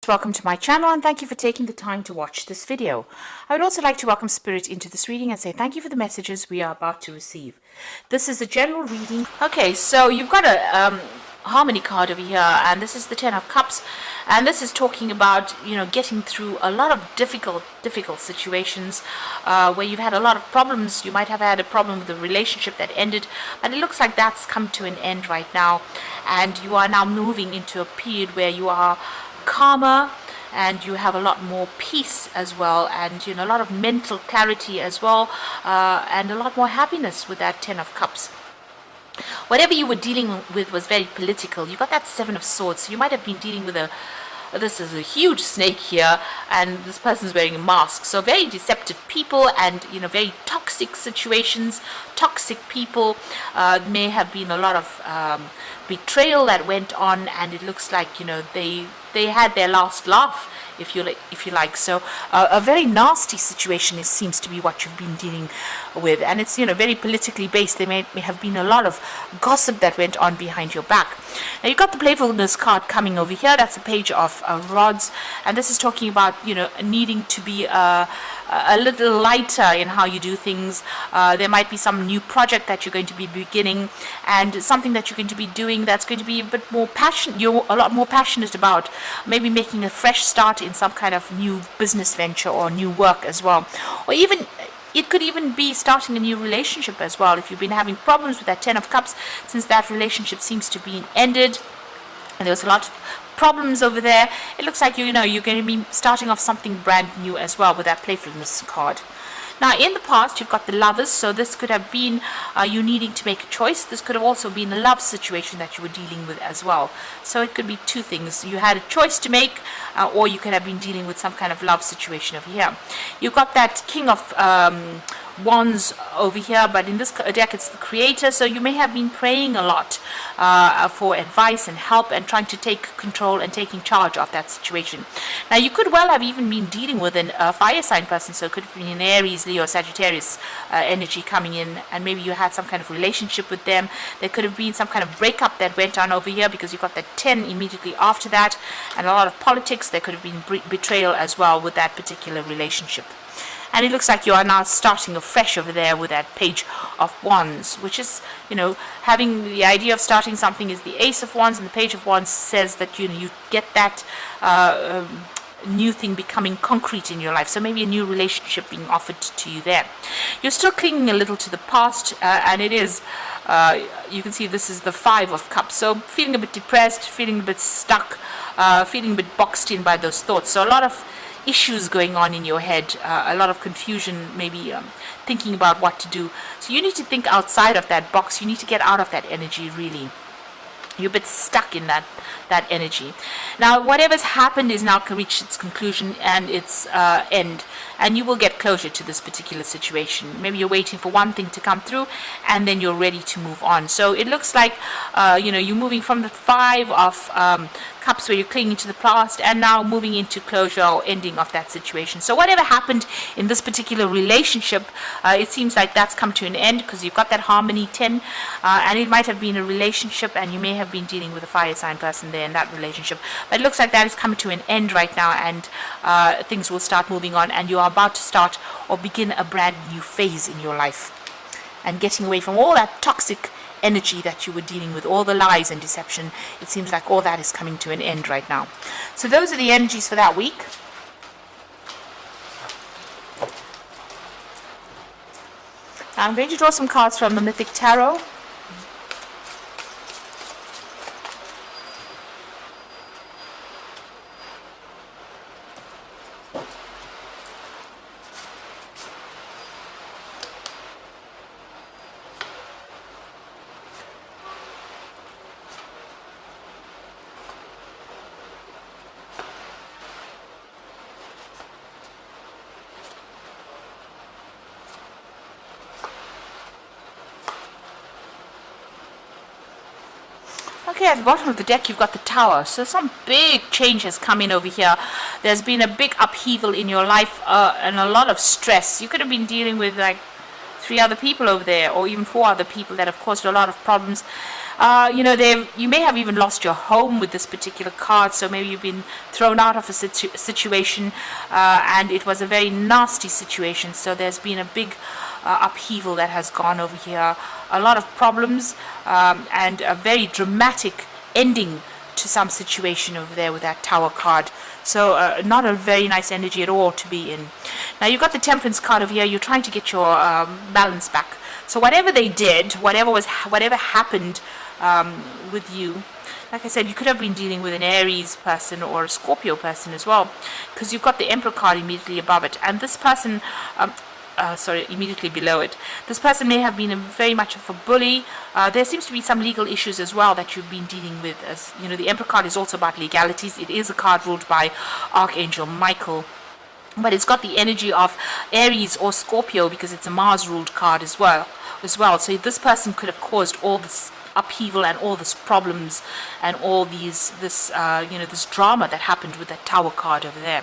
Welcome to my channel and thank you for taking the time to watch this video. I would also like to welcome Spirit into this reading and say thank you for the messages we are about to receive. This is a general reading. Okay, so you've got a harmony card over here, and this is the 10 of Cups, and this is talking about, getting through a lot of difficult situations where you've had a lot of problems. You might have had a problem with a relationship that ended, but it looks like that's come to an end right now, and you are now moving into a period where you are calmer and you have a lot more peace as well, and a lot of mental clarity as well, and a lot more happiness with that 10 of Cups. Whatever you were dealing with was very political. You got that 7 of Swords, so you might have been dealing with this is a huge snake here, and this person's wearing a mask. So very deceptive people, and very toxic situations, toxic people. May have been a lot of betrayal that went on, and it looks like they had their last laugh, if you like. So a very nasty situation seems to be what you've been dealing with, and it's very politically based. There may have been a lot of gossip that went on behind your back. Now you've got the playfulness card coming over here. That's a page of rods, and this is talking about needing to be a little lighter in how you do things. There might be some new project that you're going to be beginning, and something that you're going to be doing that's going to be a bit more passionate. You're a lot more passionate about maybe making a fresh start in some kind of new business venture or new work as well, or even it could even be starting a new relationship as well. If you've been having problems with that 10 of Cups, since that relationship seems to be ended and there's a lot of problems over there, it looks like you're going to be starting off something brand new as well with that playfulness card. Now in the past you've got the Lovers, so this could have been you needing to make a choice. This could have also been a love situation that you were dealing with as well. So it could be two things. You had a choice to make, or you could have been dealing with some kind of love situation over here. You've got that King of Wands over here, but in this deck it's the Creator, so you may have been praying a lot for advice and help, and trying to take control and taking charge of that situation. Now you could well have even been dealing with a fire sign person, so it could have been an Aries, Leo, Sagittarius energy coming in, and maybe you had some kind of relationship with them. There could have been some kind of breakup that went on over here, because you got that 10 immediately after that, and a lot of politics. There could have been betrayal as well with that particular relationship. And it looks like you are now starting afresh over there with that Page of Wands, which is, having the idea of starting something is the Ace of Wands, and the Page of Wands says that, you get that new thing becoming concrete in your life. So maybe a new relationship being offered to you there. You're still clinging a little to the past, and it is, you can see this is the 5 of Cups. So feeling a bit depressed, feeling a bit stuck, feeling a bit boxed in by those thoughts. So a lot of issues going on in your head, a lot of confusion, maybe thinking about what to do. So you need to think outside of that box. You need to get out of that energy, really. You're a bit stuck in that energy. Now whatever's happened is now reached its conclusion and its end, and you will get closure to this particular situation. Maybe you're waiting for one thing to come through, and then you're ready to move on. So it looks like you're moving from the 5 of Cups, where you're clinging to the past, and now moving into closure or ending of that situation. So whatever happened in this particular relationship, it seems like that's come to an end, because you've got that harmony 10, and it might have been a relationship, and you may have been dealing with a fire sign person there in that relationship. But it looks like that is coming to an end right now, and things will start moving on, and you are about to start or begin a brand new phase in your life, and getting away from all that toxic energy that you were dealing with, all the lies and deception. It seems like all that is coming to an end right now. So those are the energies for that week. I'm going to draw some cards from the Mythic Tarot. Okay, at the bottom of the deck you've got the Tower. So some big change has come in over here. There's been a big upheaval in your life, and a lot of stress. You could have been dealing with like 3 other people over there, or even 4 other people that have caused a lot of problems. you may have even lost your home with this particular card. So maybe you've been thrown out of a situation, and it was a very nasty situation. So there's been a big upheaval that has gone over here. A lot of problems, and a very dramatic ending to some situation over there with that Tower card. So not a very nice energy at all to be in. Now you've got the Temperance card over here. You're trying to get your balance back. So whatever they did, whatever happened with you, like I said, you could have been dealing with an Aries person or a Scorpio person as well, because you've got the Emperor card immediately above it, and this person, immediately below it. This person may have been very much of a bully. There seems to be some legal issues as well that you've been dealing with. As you know, the Emperor card is also about legalities. It is a card ruled by Archangel Michael, but it's got the energy of Aries or Scorpio because it's a Mars-ruled card as well. So this person could have caused all this upheaval and all these problems and all this drama that happened with that Tower card over there,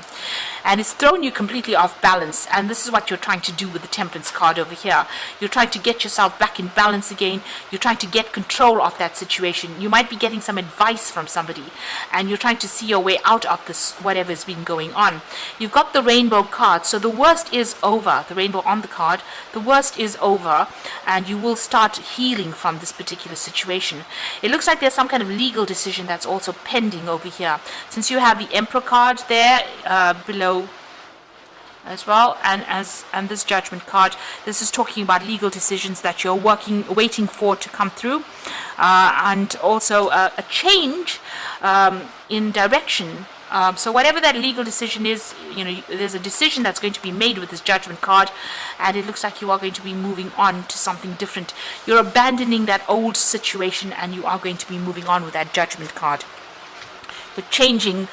and it's thrown you completely off balance. And this is what you're trying to do with the Temperance card over here. You're trying to get yourself back in balance again. You're trying to get control of that situation. You might be getting some advice from somebody, and you're trying to see your way out of this whatever's been going on. You've got the Rainbow card, so the worst is over. The rainbow on the card, the worst is over, and you will start healing from this particular situation. It looks like there's some kind of legal decision that's also pending over here, since you have the Emperor card there below as well, and this Judgment card. This is talking about legal decisions that you're waiting for to come through, and also a change in direction. So whatever that legal decision is, there's a decision that's going to be made with this Judgment card, and it looks like you are going to be moving on to something different. You're abandoning that old situation, and you are going to be moving on with that Judgment card. You're changing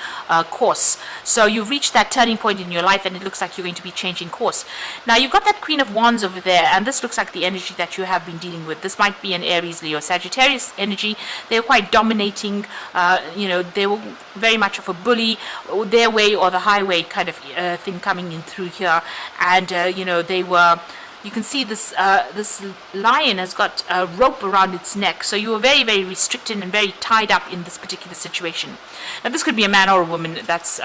course. So you've reached that turning point in your life, and it looks like you're going to be changing course. Now you've got that Queen of Wands over there, and this looks like the energy that you have been dealing with. This might be an Aries, Leo, Sagittarius energy. They're quite dominating. They were very much of a bully, their way or the highway kind of thing coming in through here. And they were. You can see this lion has got a rope around its neck. So you were very, very restricted and very tied up in this particular situation. Now this could be a man or a woman that's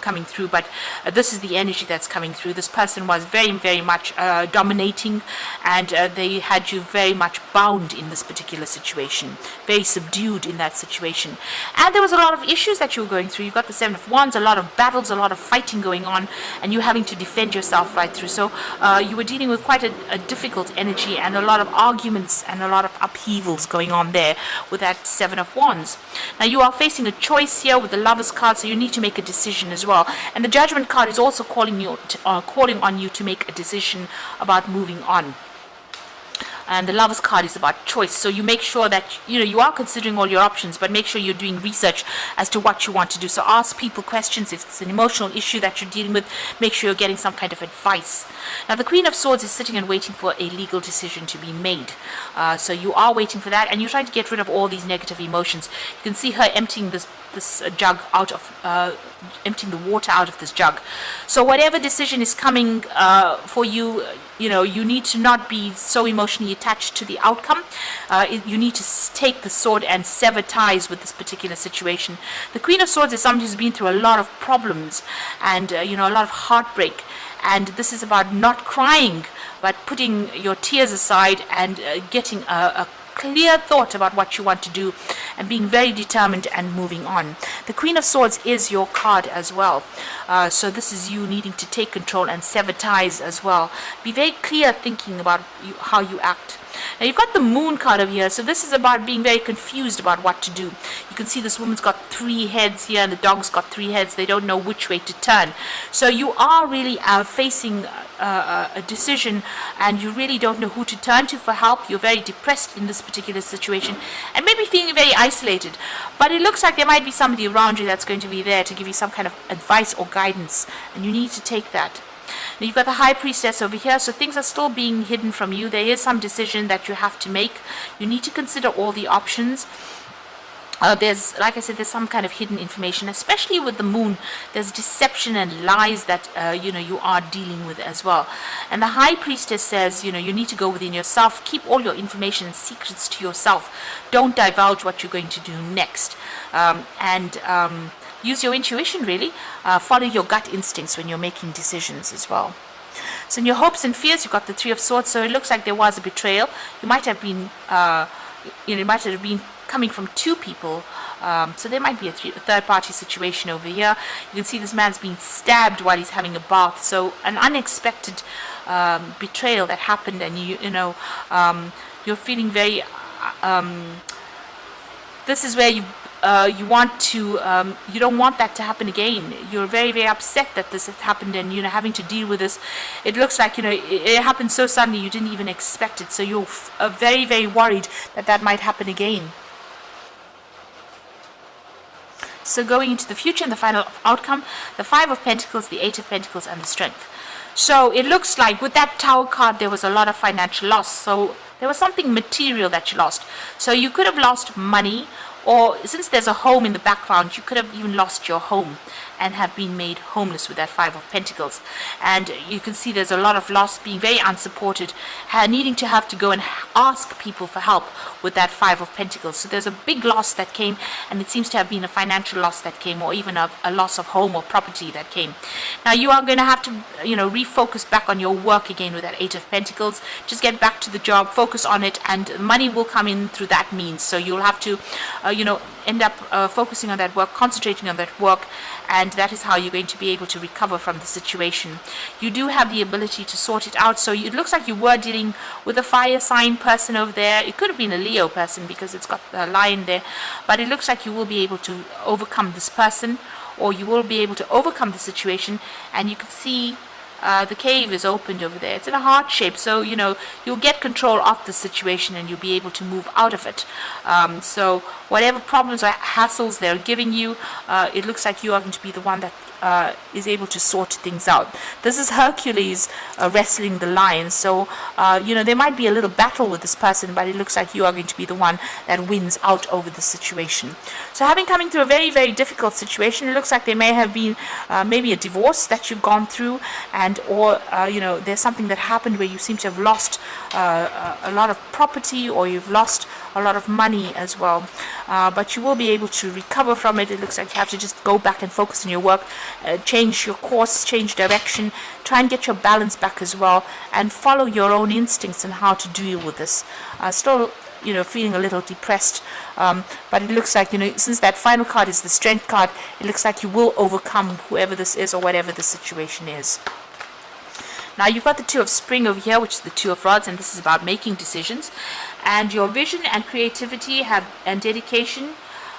coming through, but this is the energy that's coming through. This person was very, very much dominating, and they had you very much bound in this particular situation, very subdued in that situation. And there was a lot of issues that you were going through. You've got the Seven of Wands, a lot of battles, a lot of fighting going on, and you having to defend yourself right through. So you were dealing with quite a difficult energy, and a lot of arguments and a lot of upheavals going on there with that Seven of Wands. Now you are facing a choice here with the Lovers card, so you need to make a decision as well. And the Judgment card is also calling on you to make a decision about moving on. And the Lovers card is about choice. So you make sure that you are considering all your options, but make sure you're doing research as to what you want to do. So ask people questions. If it's an emotional issue that you're dealing with, make sure you're getting some kind of advice. Now the Queen of Swords is sitting and waiting for a legal decision to be made. So you are waiting for that, and you're trying to get rid of all these negative emotions. You can see her emptying this jug out of emptying the water out of this jug. So whatever decision is coming for you, you need to not be so emotionally attached to the outcome. You need to take the sword and sever ties with this particular situation. The Queen of Swords is somebody who's been through a lot of problems and a lot of heartbreak. And this is about not crying, but putting your tears aside and getting a clear thought about what you want to do and being very determined and moving on. The Queen of Swords is your card as well. So this is you needing to take control and sever ties as well. Be very clear thinking about how you act. Now you've got the Moon card over here, so this is about being very confused about what to do. You can see this woman's got 3 heads here, and the dog's got 3 heads. They don't know which way to turn. So you are really facing a decision, and you really don't know who to turn to for help. You're very depressed in this particular situation, and maybe feeling very isolated. But it looks like there might be somebody around you that's going to be there to give you some kind of advice or guidance, and you need to take that. Now you've got the High Priestess over here, so things are still being hidden from you. There is some decision that you have to make. You need to consider all the options. there's, like I said, there's some kind of hidden information, especially with the moon. There's deception and lies that you are dealing with as well. And the high priestess says, you need to go within yourself, keep all your information and secrets to yourself, don't divulge what you're going to do next, and use your intuition, really. Follow your gut instincts when you're making decisions as well. So in your hopes and fears, you've got the Three of Swords. So it looks like there was a betrayal. You might have been coming from two people, so there might be a third-party situation over here. You can see this man's being stabbed while he's having a bath, so an unexpected betrayal that happened, and you're feeling very this is where you want to you don't want that to happen again. You're very, very upset that this has happened, and having to deal with this. It looks like it happened so suddenly you didn't even expect it, so you're very, very worried that might happen again. So going into the future and the final outcome, the Five of Pentacles, the Eight of Pentacles, and the Strength. So it looks like with that Tower card, there was a lot of financial loss. So there was something material that you lost. So you could have lost money, or since there's a home in the background, you could have even lost your home and have been made homeless with that Five of Pentacles. And you can see there's a lot of loss, being very unsupported, needing to have to go and ask people for help with that Five of Pentacles. So there's a big loss that came, and it seems to have been a financial loss that came, or even a loss of home or property that came. Now you are going to have to refocus back on your work again with that Eight of Pentacles. Just get back to the job, focus on it, and money will come in through that means. So you'll have to end up focusing on that work, concentrating on that work, and that is how you're going to be able to recover from the situation. You do have the ability to sort it out. So it looks like you were dealing with a fire sign person over there. It could have been a Leo person because it's got the lion there, but it looks like you will be able to overcome this person, or you will be able to overcome the situation. And you can see the cave is opened over there. It's in a heart shape, so you'll get control of the situation and you'll be able to move out of it. So whatever problems or hassles they're giving you, it looks like you are going to be the one that is able to sort things out. This is Hercules wrestling the lion, so there might be a little battle with this person, but it looks like you are going to be the one that wins out over the situation. So having coming through a very, very difficult situation, it looks like there may have been maybe a divorce that you've gone through, and or there's something that happened where you seem to have lost a lot of property, or you've lost a lot of money as well, but you will be able to recover from it. It looks like you have to just go back and focus on your work, change your course, change direction, try and get your balance back as well, and follow your own instincts on how to deal with this. Still feeling a little depressed, but it looks like since that final card is the Strength card, it looks like you will overcome whoever this is or whatever the situation is. Now you've got the Two of Spring over here, which is the Two of Rods, and this is about making decisions. And your vision and creativity and dedication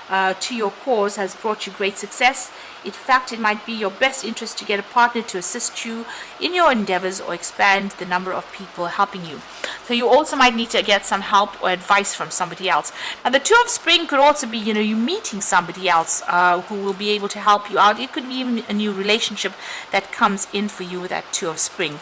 to your cause has brought you great success. In fact, it might be your best interest to get a partner to assist you in your endeavors or expand the number of people helping you. So you also might need to get some help or advice from somebody else. Now the Two of Spring could also be, you meeting somebody else who will be able to help you out. It could be even a new relationship that comes in for you with that Two of Spring.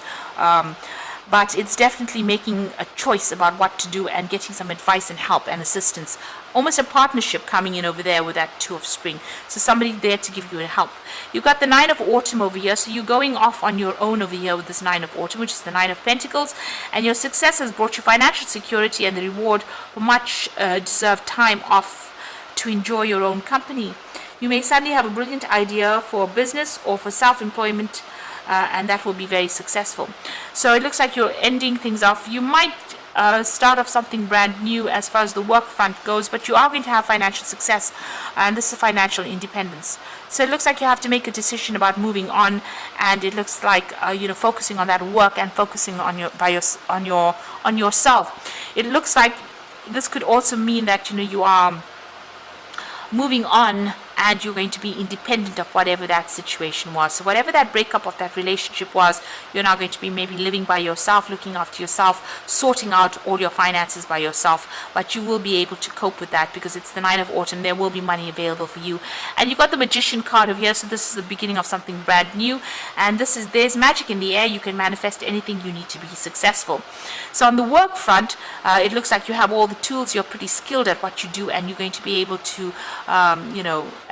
But it's definitely making a choice about what to do and getting some advice and help and assistance. Almost a partnership coming in over there with that Two of Spring. So somebody there to give you help. You've got the Nine of Autumn over here. So you're going off on your own over here with this Nine of Autumn, which is the Nine of Pentacles. And your success has brought you financial security and the reward for much deserved time off to enjoy your own company. You may suddenly have a brilliant idea for business or for self-employment, and that will be very successful. So it looks like you're ending things off. You might start off something brand new as far as the work front goes, but you are going to have financial success, and this is financial independence. So it looks like you have to make a decision about moving on, and it looks like focusing on that work and focusing on yourself. It looks like this could also mean that you are moving on and you're going to be independent of whatever that situation was. So whatever that breakup of that relationship was, you're now going to be maybe living by yourself, looking after yourself, sorting out all your finances by yourself, but you will be able to cope with that because it's the 9 of Autumn. There will be money available for you. And you've got the Magician card over here, so this is the beginning of something brand new, and there's magic in the air. You can manifest anything you need to be successful. So on the work front, it looks like you have all the tools. You're pretty skilled at what you do, and you're going to be able to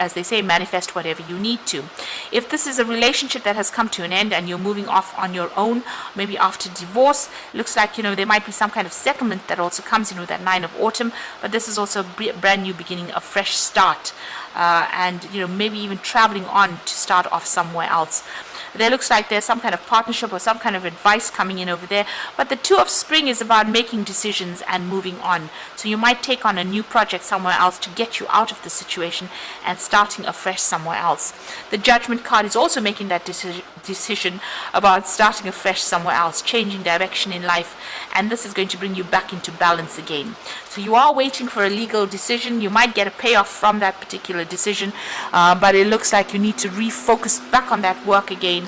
as they say, manifest whatever you need to. If this is a relationship that has come to an end and you're moving off on your own, maybe after divorce, looks like there might be some kind of settlement that also comes in with that 9 of Autumn, but this is also a brand new beginning, a fresh start, and maybe even traveling on to start off somewhere else. There looks like there's some kind of partnership or some kind of advice coming in over there. But the 2 of Spring is about making decisions and moving on. So you might take on a new project somewhere else to get you out of the situation and starting afresh somewhere else. The Judgment card is also making that decision about starting afresh somewhere else, changing direction in life. And this is going to bring you back into balance again. So you are waiting for a legal decision. You might get a payoff from that particular decision, but it looks like you need to refocus back on that work again.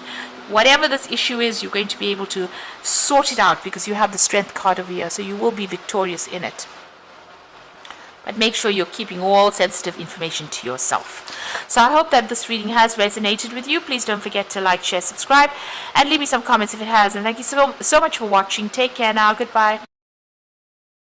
Whatever this issue is, you're going to be able to sort it out because you have the Strength card over here, so you will be victorious in it. But make sure you're keeping all sensitive information to yourself. So I hope that this reading has resonated with you. Please don't forget to like, share, subscribe, and leave me some comments if it has. And thank you so much for watching. Take care now. Goodbye.